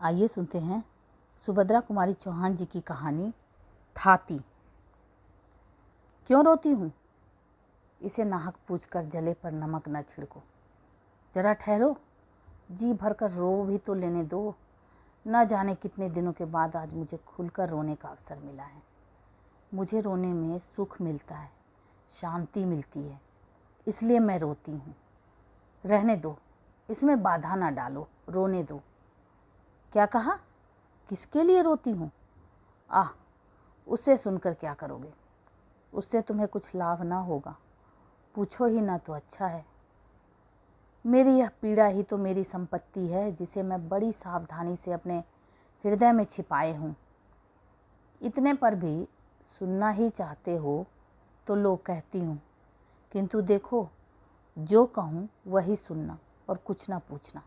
आइए सुनते हैं सुभद्रा कुमारी चौहान जी की कहानी थाती। क्यों रोती हूँ? इसे नाहक पूछकर जले पर नमक न छिड़को। जरा ठहरो, जी भर कर रो भी तो लेने दो। न जाने कितने दिनों के बाद आज मुझे खुलकर रोने का अवसर मिला है। मुझे रोने में सुख मिलता है, शांति मिलती है, इसलिए मैं रोती हूँ। रहने दो, इसमें बाधा ना डालो, रोने दो। क्या कहा? किसके लिए रोती हूँ? आह, उससे सुनकर क्या करोगे? उससे तुम्हें कुछ लाभ ना होगा, पूछो ही ना तो अच्छा है। मेरी यह पीड़ा ही तो मेरी संपत्ति है, जिसे मैं बड़ी सावधानी से अपने हृदय में छिपाए हूँ। इतने पर भी सुनना ही चाहते हो तो लो कहती हूँ, किंतु देखो जो कहूँ वही सुनना और कुछ ना पूछना।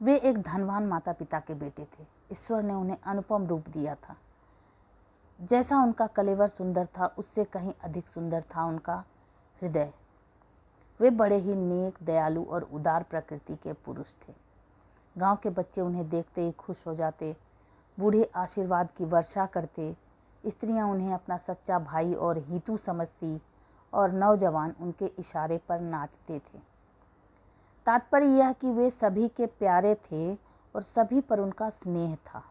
वे एक धनवान माता पिता के बेटे थे। ईश्वर ने उन्हें अनुपम रूप दिया था। जैसा उनका कलेवर सुंदर था, उससे कहीं अधिक सुंदर था उनका हृदय। वे बड़े ही नेक, दयालु और उदार प्रकृति के पुरुष थे। गांव के बच्चे उन्हें देखते ही खुश हो जाते, बूढ़े आशीर्वाद की वर्षा करते, स्त्रियां उन्हें अपना सच्चा भाई और हितू समझती और नौजवान उनके इशारे पर नाचते थे। तात्पर्य यह कि वे सभी के प्यारे थे और सभी पर उनका स्नेह था।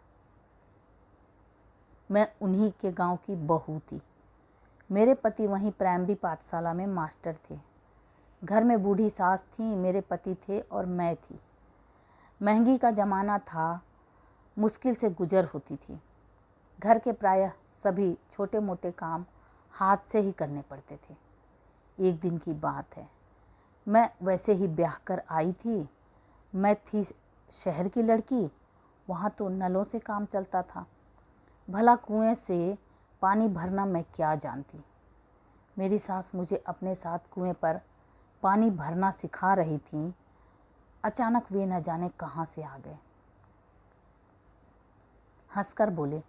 मैं उन्हीं के गांव की बहू थी। मेरे पति वहीं प्राइमरी पाठशाला में मास्टर थे। घर में बूढ़ी सास थी, मेरे पति थे और मैं थी। महंगी का ज़माना था, मुश्किल से गुजर होती थी। घर के प्रायः सभी छोटे मोटे काम हाथ से ही करने पड़ते थे। एक दिन की बात है, मैं वैसे ही ब्याह कर आई थी। मैं थी शहर की लड़की, वहाँ तो नलों से काम चलता था। भला कुएं से पानी भरना मैं क्या जानती। मेरी सास मुझे अपने साथ कुएं पर पानी भरना सिखा रही थी। अचानक वे न जाने कहाँ से आ गए। हंसकर बोले,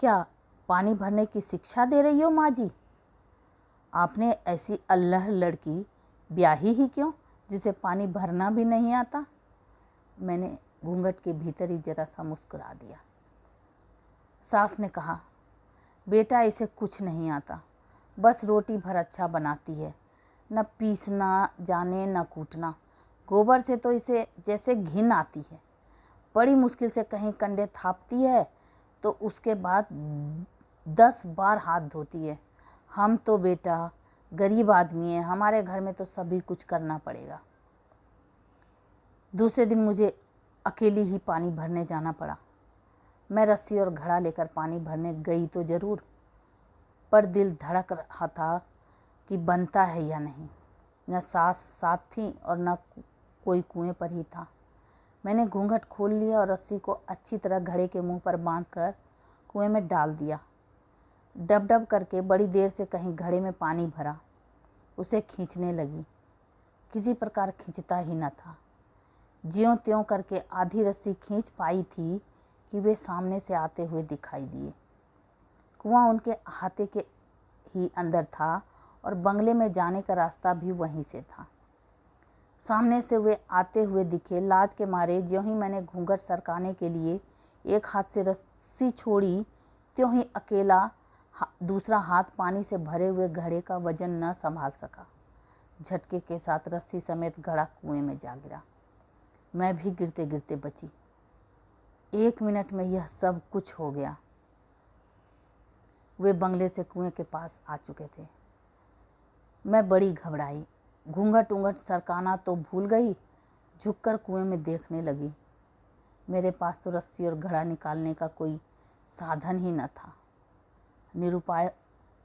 क्या पानी भरने की शिक्षा दे रही हो माँ जी? आपने ऐसी अल्लह लड़की ब्याही ही क्यों, जिसे पानी भरना भी नहीं आता? मैंने घूंघट के भीतर ही जरा सा मुस्कुरा दिया। सास ने कहा, बेटा इसे कुछ नहीं आता, बस रोटी भर अच्छा बनाती है, न पीसना जाने न कूटना। गोबर से तो इसे जैसे घिन आती है। बड़ी मुश्किल से कहीं कंडे थापती है तो उसके बाद 10 बार हाथ धोती है। हम तो बेटा गरीब आदमी हैं, हमारे घर में तो सभी कुछ करना पड़ेगा। दूसरे दिन मुझे अकेली ही पानी भरने जाना पड़ा। मैं रस्सी और घड़ा लेकर पानी भरने गई तो ज़रूर, पर दिल धड़क रहा था कि बनता है या नहीं। न सास साथ थी और न कोई कुएं पर ही था। मैंने घूंघट खोल लिया और रस्सी को अच्छी तरह घड़े के मुंह पर बांधकर कुएं में डाल दिया। डब डब करके बड़ी देर से कहीं घड़े में पानी भरा। उसे खींचने लगी, किसी प्रकार खींचता ही न था। ज्यों त्यों करके आधी रस्सी खींच पाई थी कि वे सामने से आते हुए दिखाई दिए। कुआं उनके अहाते के ही अंदर था और बंगले में जाने का रास्ता भी वहीं से था। सामने से वे आते हुए दिखे। लाज के मारे ज्यों ही मैंने घूंघट सरकाने के लिए एक हाथ से रस्सी छोड़ी, त्यों ही अकेला दूसरा हाथ पानी से भरे हुए घड़े का वजन न संभाल सका। झटके के साथ रस्सी समेत घड़ा कुएं में जा गिरा। मैं भी गिरते गिरते बची। 1 मिनट में यह सब कुछ हो गया। वे बंगले से कुएं के पास आ चुके थे। मैं बड़ी घबराई। घूंघट ऊंघट सरकाना तो भूल गई, झुककर कुएं में देखने लगी। मेरे पास तो रस्सी और घड़ा निकालने का कोई साधन ही न था। निरुपाय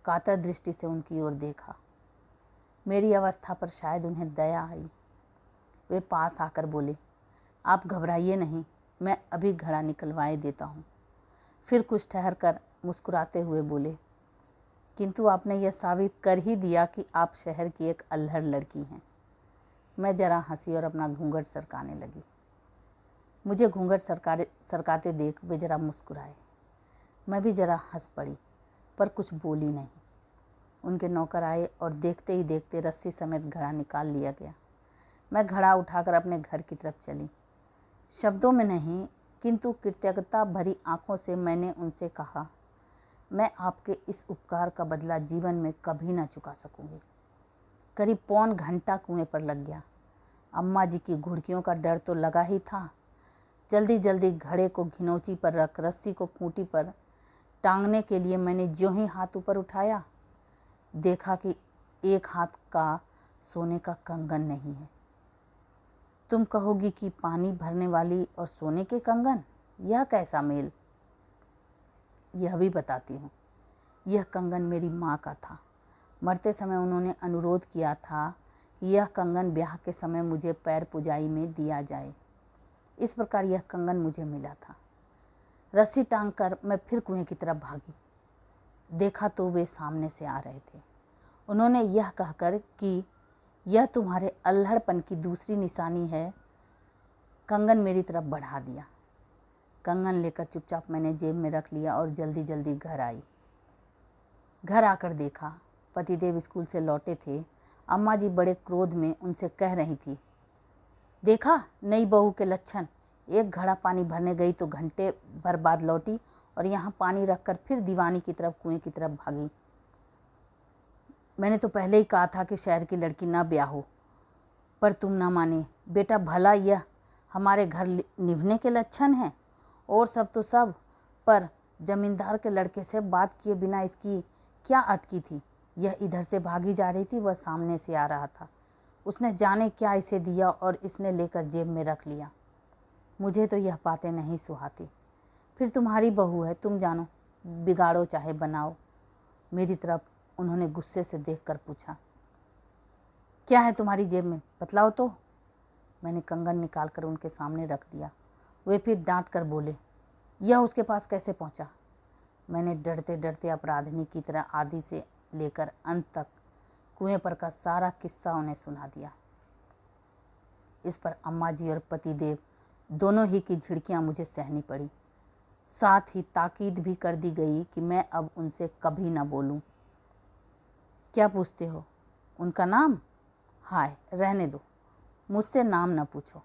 कातर दृष्टि से उनकी ओर देखा। मेरी अवस्था पर शायद उन्हें दया आई। वे पास आकर बोले, आप घबराइए नहीं, मैं अभी घड़ा निकलवाए देता हूँ। फिर कुछ ठहर कर मुस्कुराते हुए बोले, किंतु आपने यह साबित कर ही दिया कि आप शहर की एक अल्हड़ लड़की हैं। मैं जरा हंसी और अपना घूंघट सरकाने लगी। मुझे घूंघट सरकाते देख वे जरा मुस्कुराए। मैं भी जरा हंस पड़ी, पर कुछ बोली नहीं। उनके नौकर आए और देखते ही देखते रस्सी समेत घड़ा निकाल लिया गया। मैं घड़ा उठाकर अपने घर की तरफ चली। शब्दों में नहीं किंतु कृतज्ञता भरी आंखों से मैंने उनसे कहा, मैं आपके इस उपकार का बदला जीवन में कभी ना चुका सकूंगी। करीब पौन घंटा कुएं पर लग गया। अम्मा जी की घुड़कियों का डर तो लगा ही था। जल्दी जल्दी घड़े को घिनौची पर रख रस्सी को खूंटी पर टांगने के लिए मैंने ज्यों ही हाथ ऊपर उठाया, देखा कि एक हाथ का सोने का कंगन नहीं है। तुम कहोगी कि पानी भरने वाली और सोने के कंगन, यह कैसा मेल? यह भी बताती हूँ। यह कंगन मेरी माँ का था। मरते समय उन्होंने अनुरोध किया था कि यह कंगन ब्याह के समय मुझे पैर पुजाई में दिया जाए। इस प्रकार यह कंगन मुझे मिला था। रस्सी टांग कर मैं फिर कुएं की तरफ भागी। देखा तो वे सामने से आ रहे थे। उन्होंने यह कहकर कि यह तुम्हारे अल्हड़पन की दूसरी निशानी है, कंगन मेरी तरफ बढ़ा दिया। कंगन लेकर चुपचाप मैंने जेब में रख लिया और जल्दी जल्दी घर आई। घर आकर देखा पतिदेव स्कूल से लौटे थे। अम्मा जी बड़े क्रोध में उनसे कह रही थी, देखा नई बहू के लक्षण, एक घड़ा पानी भरने गई तो घंटे भर बाद लौटी और यहाँ पानी रखकर फिर दीवानी की तरफ कुएं की तरफ भागी। मैंने तो पहले ही कहा था कि शहर की लड़की ना ब्याहो, पर तुम ना माने। बेटा भला यह हमारे घर निभने के लक्षण हैं? और सब तो सब, पर जमींदार के लड़के से बात किए बिना इसकी क्या अटकी थी? यह इधर से भागी जा रही थी, वह सामने से आ रहा था। उसने जाने क्या इसे दिया और इसने लेकर जेब में रख लिया। मुझे तो यह बातें नहीं सुहाती। फिर तुम्हारी बहू है, तुम जानो, बिगाड़ो चाहे बनाओ। मेरी तरफ उन्होंने गुस्से से देखकर पूछा, क्या है तुम्हारी जेब में, बतलाओ तो। मैंने कंगन निकालकर उनके सामने रख दिया। वे फिर डांट कर बोले, यह उसके पास कैसे पहुंचा? मैंने डरते डरते अपराधिनी की तरह आदि से लेकर अंत तक कुएं पर का सारा किस्सा उन्हें सुना दिया। इस पर अम्मा जी और पतिदेव दोनों ही की झिड़कियां मुझे सहनी पड़ी। साथ ही ताकीद भी कर दी गई कि मैं अब उनसे कभी न बोलूं। क्या पूछते हो? उनका नाम? हाय रहने दो, मुझसे नाम न पूछो।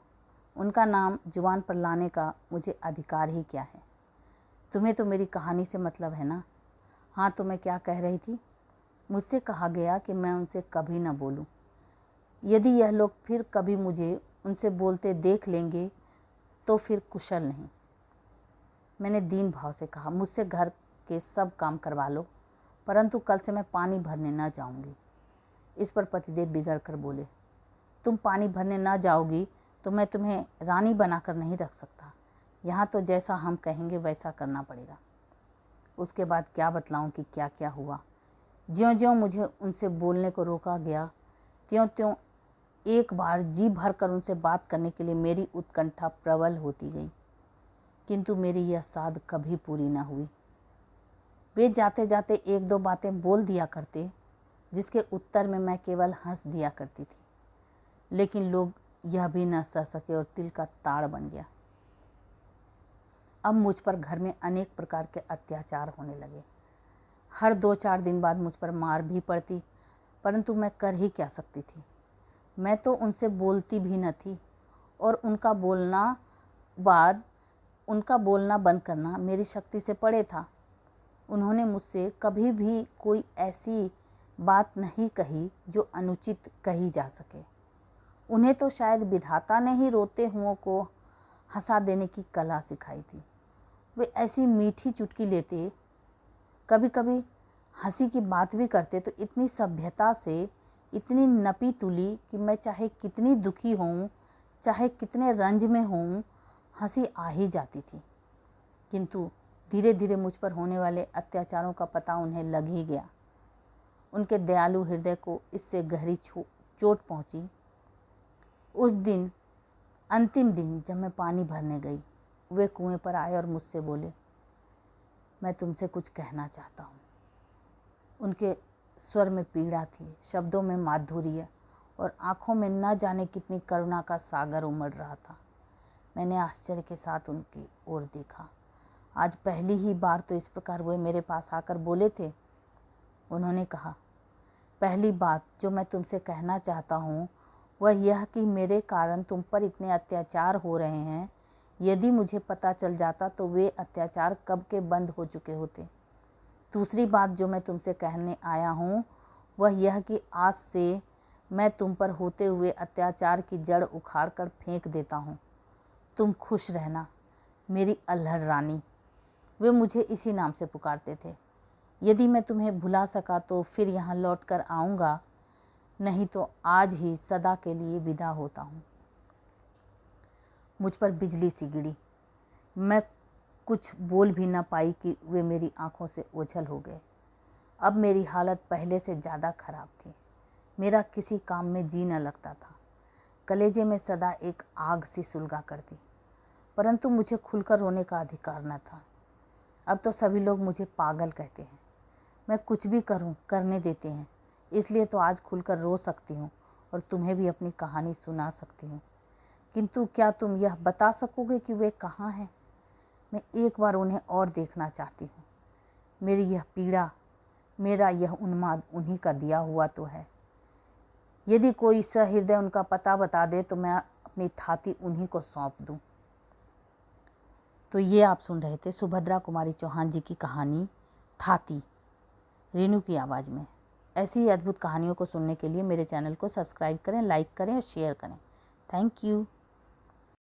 उनका नाम जुबान पर लाने का मुझे अधिकार ही क्या है? तुम्हें तो मेरी कहानी से मतलब है ना? हाँ, तो मैं क्या कह रही थी? मुझसे कहा गया कि मैं उनसे कभी न बोलूं। यदि यह लोग फिर कभी मुझे उनसे बोलते देख लेंगे तो फिर कुशल नहीं। मैंने दीन भाव से कहा, मुझसे घर के सब काम करवा लो, परंतु कल से मैं पानी भरने न जाऊंगी। इस पर पतिदेव बिगड़ कर बोले, तुम पानी भरने न जाओगी तो मैं तुम्हें रानी बनाकर नहीं रख सकता। यहाँ तो जैसा हम कहेंगे वैसा करना पड़ेगा। उसके बाद क्या बतलाऊं कि क्या क्या हुआ। ज्यों ज्यों मुझे उनसे बोलने को रोका गया, त्यों त्यों एक बार जी भर कर उनसे बात करने के लिए मेरी उत्कंठा प्रबल होती गई, किंतु मेरी यह साध कभी पूरी न हुई। वे जाते जाते एक दो बातें बोल दिया करते, जिसके उत्तर में मैं केवल हंस दिया करती थी, लेकिन लोग यह भी न सह सके और तिल का ताड़ बन गया। अब मुझ पर घर में अनेक प्रकार के अत्याचार होने लगे। हर 2-4 दिन बाद मुझ पर मार भी पड़ती, परंतु मैं कर ही क्या सकती थी। मैं तो उनसे बोलती भी न थी और उनका बोलना बंद करना मेरी शक्ति से परे था। उन्होंने मुझसे कभी भी कोई ऐसी बात नहीं कही जो अनुचित कही जा सके। उन्हें तो शायद विधाता ने ही रोते हुओं को हंसा देने की कला सिखाई थी। वे ऐसी मीठी चुटकी लेते, कभी कभी हंसी की बात भी करते तो इतनी सभ्यता से, इतनी नपी तुली कि मैं चाहे कितनी दुखी हूँ, चाहे कितने रंज में हूँ, हंसी आ ही जाती थी। किंतु धीरे धीरे मुझ पर होने वाले अत्याचारों का पता उन्हें लग ही गया। उनके दयालु हृदय को इससे गहरी चोट पहुँची। उस दिन, अंतिम दिन जब मैं पानी भरने गई, वे कुएं पर आए और मुझसे बोले, मैं तुमसे कुछ कहना चाहता हूँ। उनके स्वर में पीड़ा थी, शब्दों में माधुर्य और आंखों में न जाने कितनी करुणा का सागर उमड़ रहा था। मैंने आश्चर्य के साथ उनकी ओर देखा। आज पहली ही बार तो इस प्रकार वे मेरे पास आकर बोले थे। उन्होंने कहा, पहली बात जो मैं तुमसे कहना चाहता हूँ वह यह कि मेरे कारण तुम पर इतने अत्याचार हो रहे हैं, यदि मुझे पता चल जाता तो वे अत्याचार कब के बंद हो चुके होते। दूसरी बात जो मैं तुमसे कहने आया हूँ वह यह कि आज से मैं तुम पर होते हुए अत्याचार की जड़ उखाड़ कर फेंक देता हूँ। तुम खुश रहना मेरी अल्हड़ रानी। वे मुझे इसी नाम से पुकारते थे। यदि मैं तुम्हें भुला सका तो फिर यहाँ लौट कर आऊँगा, नहीं तो आज ही सदा के लिए विदा होता हूँ। मुझ पर बिजली सी गिरी। मैं कुछ बोल भी न पाई कि वे मेरी आंखों से ओझल हो गए। अब मेरी हालत पहले से ज़्यादा खराब थी। मेरा किसी काम में जी न लगता था। कलेजे में सदा एक आग सी सुलगा करती, परंतु मुझे खुलकर रोने का अधिकार न था। अब तो सभी लोग मुझे पागल कहते हैं। मैं कुछ भी करूं करने देते हैं, इसलिए तो आज खुलकर रो सकती हूँ और तुम्हें भी अपनी कहानी सुना सकती हूँ। किंतु क्या तुम यह बता सकोगे कि वे कहाँ हैं? मैं एक बार उन्हें और देखना चाहती हूँ। मेरी यह पीड़ा, मेरा यह उन्माद उन्हीं का दिया हुआ तो है। यदि कोई सहृदय उनका पता बता दे तो मैं अपनी थाती उन्हीं को सौंप दूँ। तो ये आप सुन रहे थे सुभद्रा कुमारी चौहान जी की कहानी थाती, रेणु की आवाज़ में। ऐसी ही अद्भुत कहानियों को सुनने के लिए मेरे चैनल को सब्सक्राइब करें, लाइक करें और शेयर करें। Thank you.